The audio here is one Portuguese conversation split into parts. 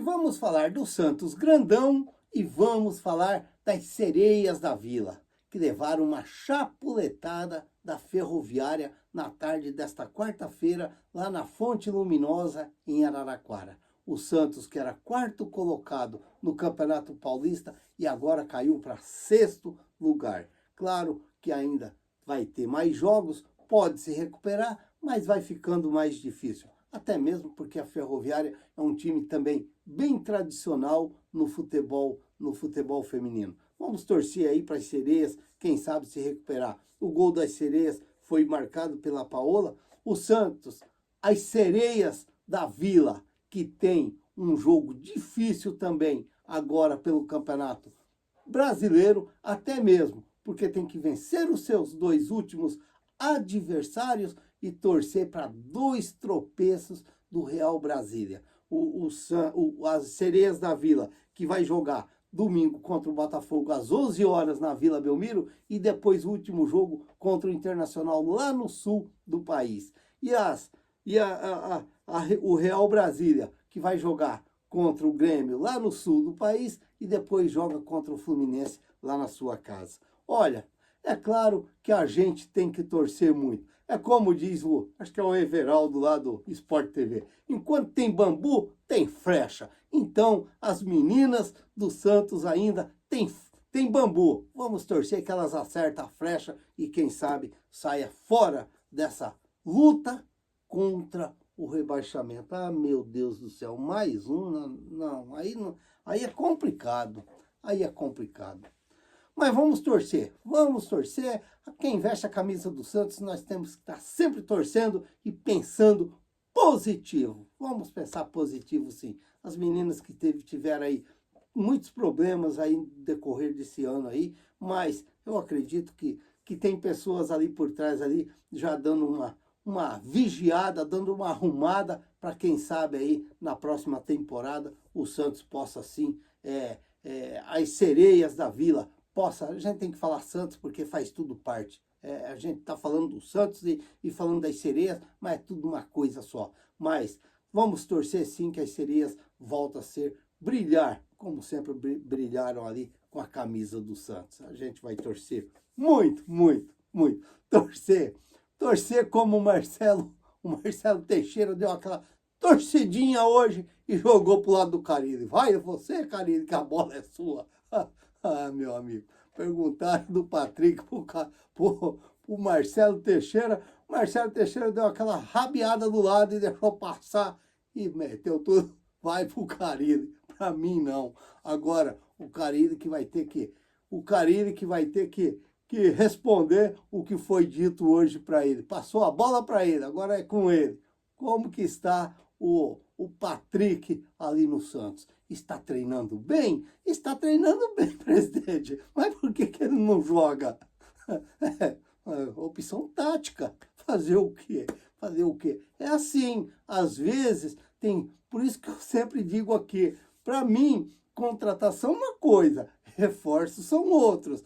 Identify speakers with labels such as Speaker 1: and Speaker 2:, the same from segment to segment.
Speaker 1: vamos falar do Santos grandão e vamos falar das sereias da Vila, que levaram uma chapuletada da Ferroviária na tarde desta quarta-feira, lá na Fonte Luminosa, em Araraquara. O Santos, que era quarto colocado no Campeonato Paulista e agora caiu para sexto lugar. Claro que ainda vai ter mais jogos, pode se recuperar, mas vai ficando mais difícil. Até mesmo porque a Ferroviária é um time também bem tradicional no futebol feminino. Vamos torcer aí para as sereias, quem sabe se recuperar. O gol das sereias foi marcado pela Paola. O Santos, as sereias da Vila, que tem um jogo difícil também agora pelo Campeonato Brasileiro, até mesmo porque tem que vencer os seus dois últimos adversários e torcer para 2 tropeços do Real Brasília. As sereias da Vila, que vai jogar domingo contra o Botafogo às 11 horas na Vila Belmiro e depois o último jogo contra o Internacional lá no sul do país. O Real Brasília, que vai jogar contra o Grêmio lá no sul do país e depois joga contra o Fluminense lá na sua casa. Olha, é claro que a gente tem que torcer muito. É como diz acho que é o Everaldo lá do Sport TV. Enquanto tem bambu, tem flecha. Então, as meninas do Santos ainda tem bambu. Vamos torcer que elas acertem a flecha e quem sabe saia fora dessa luta contra o rebaixamento. Ah, meu Deus do céu, mais um? Não, aí é complicado. Aí é complicado. Mas vamos torcer. Quem veste a camisa do Santos, nós temos que estar sempre torcendo e pensando positivo. Vamos pensar positivo, sim. As meninas que tiveram aí muitos problemas aí no decorrer desse ano aí, mas eu acredito que tem pessoas ali por trás ali já dando uma vigiada, dando uma arrumada para quem sabe aí na próxima temporada o Santos possa sim, as sereias da Vila, a gente tem que falar Santos porque faz tudo parte. A gente está falando do Santos e falando das sereias, mas é tudo uma coisa só. Mas vamos torcer sim que as sereias voltem a brilhar, como sempre brilharam ali com a camisa do Santos. A gente vai torcer muito, muito, muito. Torcer como o Marcelo Teixeira deu aquela torcidinha hoje e jogou pro lado do Carille. Vai você, Carille, que a bola é sua. Ah, meu amigo, perguntaram do Patrick pro Marcelo Teixeira. O Marcelo Teixeira deu aquela rabiada do lado e deixou passar e meteu tudo. Vai pro Carille. Pra mim, não. Agora, o Carille que vai ter que responder o que foi dito hoje para ele. Passou a bola para ele, agora é com ele. Como que está o Patrick ali no Santos? Está treinando bem? Está treinando bem, presidente. Mas por que ele não joga? Opção tática. Fazer o quê? É assim, às vezes tem... Por isso que eu sempre digo aqui, para mim, contratação é uma coisa, reforços são outros.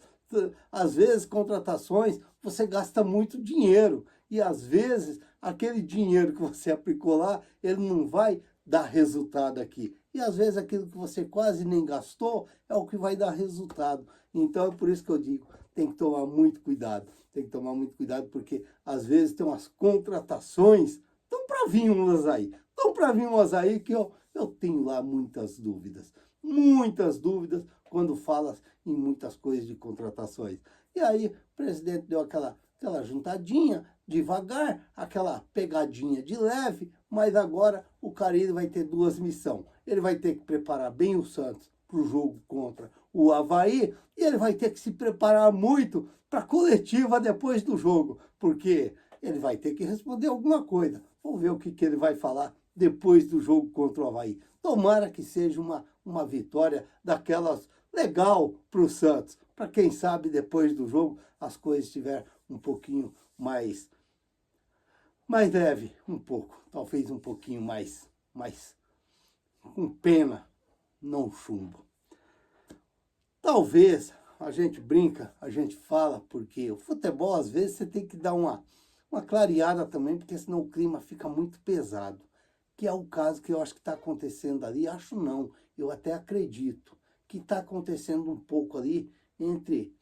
Speaker 1: Às vezes, contratações, você gasta muito dinheiro. E às vezes, aquele dinheiro que você aplicou lá, ele não vai dar resultado aqui. E às vezes, aquilo que você quase nem gastou é o que vai dar resultado. Então, é por isso que eu digo, tem que tomar muito cuidado. Tem que tomar muito cuidado, porque às vezes tem umas contratações, estão para vir umas aí. Que eu tenho lá muitas dúvidas. Muitas dúvidas quando fala em muitas coisas de contratações. E aí, o presidente deu aquela juntadinha, devagar, aquela pegadinha de leve, mas agora o Carille vai ter 2 missões. Ele vai ter que preparar bem o Santos para o jogo contra o Avaí e ele vai ter que se preparar muito para a coletiva depois do jogo, porque ele vai ter que responder alguma coisa. Vamos ver o que ele vai falar depois do jogo contra o Avaí. Tomara que seja uma vitória daquelas legal para o Santos, para quem sabe depois do jogo as coisas estiverem um pouquinho mais leve, talvez um pouquinho mais com pena, não chumbo. Talvez a gente brinca, a gente fala, porque o futebol às vezes você tem que dar uma clareada também, porque senão o clima fica muito pesado. que é o caso que eu acho que está acontecendo ali. Acho não, eu até acredito que está acontecendo um pouco ali entre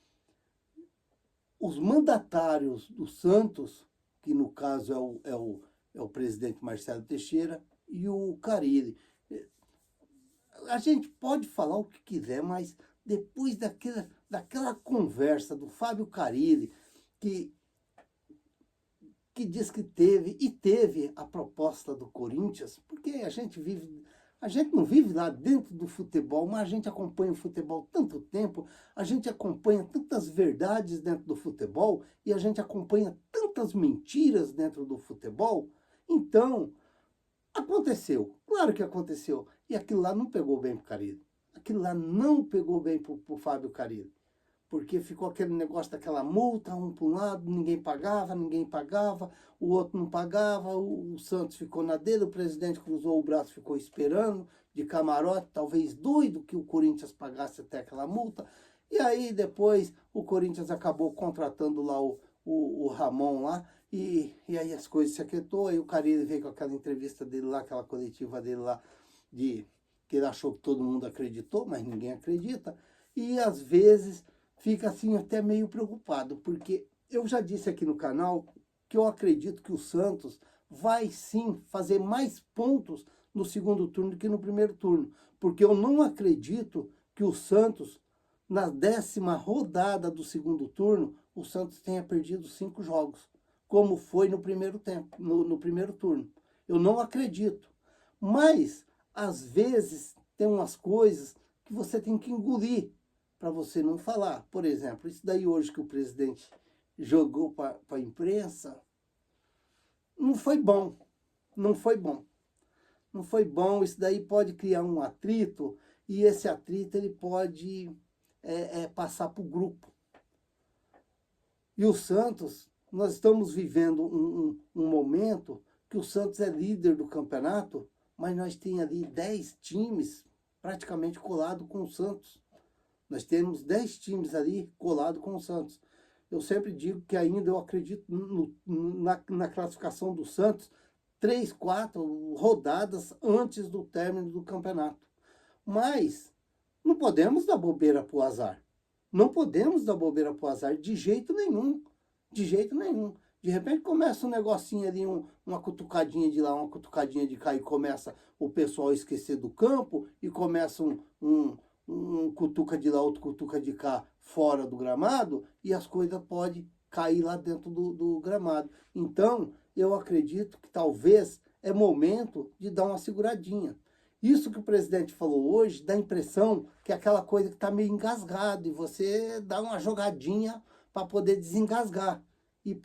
Speaker 1: os mandatários do Santos, que no caso é o presidente Marcelo Teixeira, e o Carille. A gente pode falar o que quiser, mas depois daquela conversa do Fábio Carille, que diz que teve a proposta do Corinthians, porque a gente não vive lá dentro do futebol, mas a gente acompanha o futebol tanto tempo, a gente acompanha tantas verdades dentro do futebol e a gente acompanha tantas mentiras dentro do futebol. Então, aconteceu, claro que aconteceu. E aquilo lá não pegou bem pro Carille. Aquilo lá não pegou bem pro Fábio Carille. Porque ficou aquele negócio daquela multa, um para um lado, ninguém pagava, o outro não pagava, o Santos ficou na dele, o presidente cruzou o braço, ficou esperando, de camarote, talvez doido que o Corinthians pagasse até aquela multa. E aí depois o Corinthians acabou contratando lá o Ramon lá, e aí as coisas se aquietou, aí o Carille veio com aquela entrevista dele lá, aquela coletiva dele lá, que ele achou que todo mundo acreditou, mas ninguém acredita. E às vezes fica assim até meio preocupado, porque eu já disse aqui no canal que eu acredito que o Santos vai sim fazer mais pontos no segundo turno do que no primeiro turno, porque eu não acredito que o Santos, na 10ª rodada do segundo turno, o Santos tenha perdido 5 jogos, como foi no primeiro tempo, no primeiro turno. Eu não acredito. Mas, às vezes, tem umas coisas que você tem que engolir para você não falar. Por exemplo, isso daí hoje que o presidente jogou para a imprensa, não foi bom. Não foi bom. Não foi bom. Isso daí pode criar um atrito, e esse atrito ele pode passar para o grupo. E o Santos, nós estamos vivendo um momento que o Santos é líder do campeonato, mas nós temos ali 10 times praticamente colados com o Santos. Nós temos 10 times ali colados com o Santos. Eu sempre digo que ainda eu acredito na classificação do Santos 3, 4 rodadas antes do término do campeonato. Mas não podemos dar bobeira para o azar. Não podemos dar bobeira para o azar de jeito nenhum. De jeito nenhum. De repente começa um negocinho ali, uma cutucadinha de lá, uma cutucadinha de cá, e começa o pessoal a esquecer do campo, e começa um cutuca de lá, outro cutuca de cá, fora do gramado, e as coisas podem cair lá dentro do gramado. Então, eu acredito que talvez é momento de dar uma seguradinha. Isso que o presidente falou hoje dá a impressão que é aquela coisa que está meio engasgado, e você dá uma jogadinha para poder desengasgar. E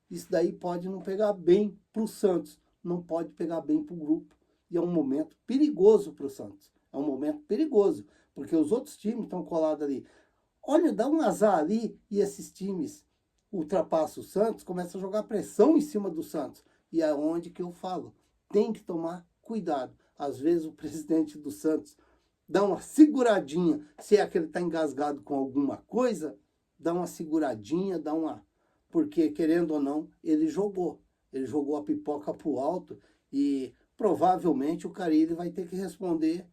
Speaker 1: isso daí pode não pegar bem para o Santos, não pode pegar bem para o grupo. E é um momento perigoso para o Santos. É um momento perigoso, porque os outros times estão colados ali. Olha, dá um azar ali e esses times ultrapassam o Santos, começam a jogar pressão em cima do Santos. E é onde que eu falo, tem que tomar cuidado. Às vezes o presidente do Santos dá uma seguradinha, se é que ele está engasgado com alguma coisa, dá uma seguradinha, porque querendo ou não, ele jogou a pipoca pro alto, e provavelmente o Carille vai ter que responder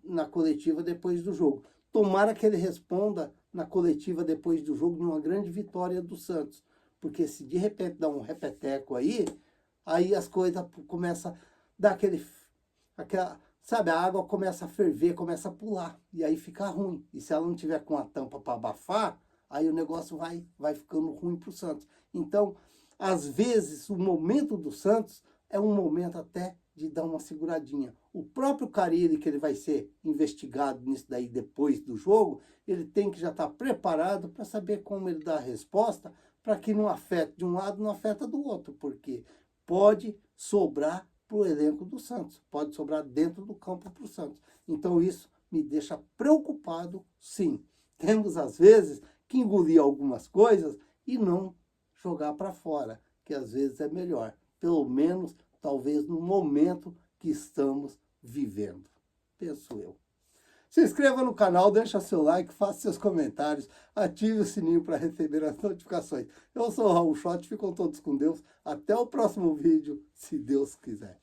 Speaker 1: na coletiva depois do jogo. Tomara que ele responda na coletiva depois do jogo de uma grande vitória do Santos, porque se de repente dá um repeteco aí as coisas começam a dar sabe, a água começa a ferver, começa a pular, e aí fica ruim. E se ela não tiver com a tampa para abafar, aí o negócio vai ficando ruim para o Santos. Então, às vezes, o momento do Santos é um momento até de dar uma seguradinha. O próprio Carille, que ele vai ser investigado nisso daí depois do jogo, ele tem que já estar preparado para saber como ele dá a resposta, para que não afete de um lado, não afeta do outro, porque pode sobrar para o elenco do Santos, pode sobrar dentro do campo para o Santos. Então isso me deixa preocupado, sim. Temos, às vezes, que engolir algumas coisas e não jogar para fora, que às vezes é melhor. Pelo menos, talvez, no momento que estamos vivendo. Penso eu. Se inscreva no canal, deixa seu like, faça seus comentários, ative o sininho para receber as notificações. Eu sou o Raul Schott, ficam todos com Deus. Até o próximo vídeo, se Deus quiser.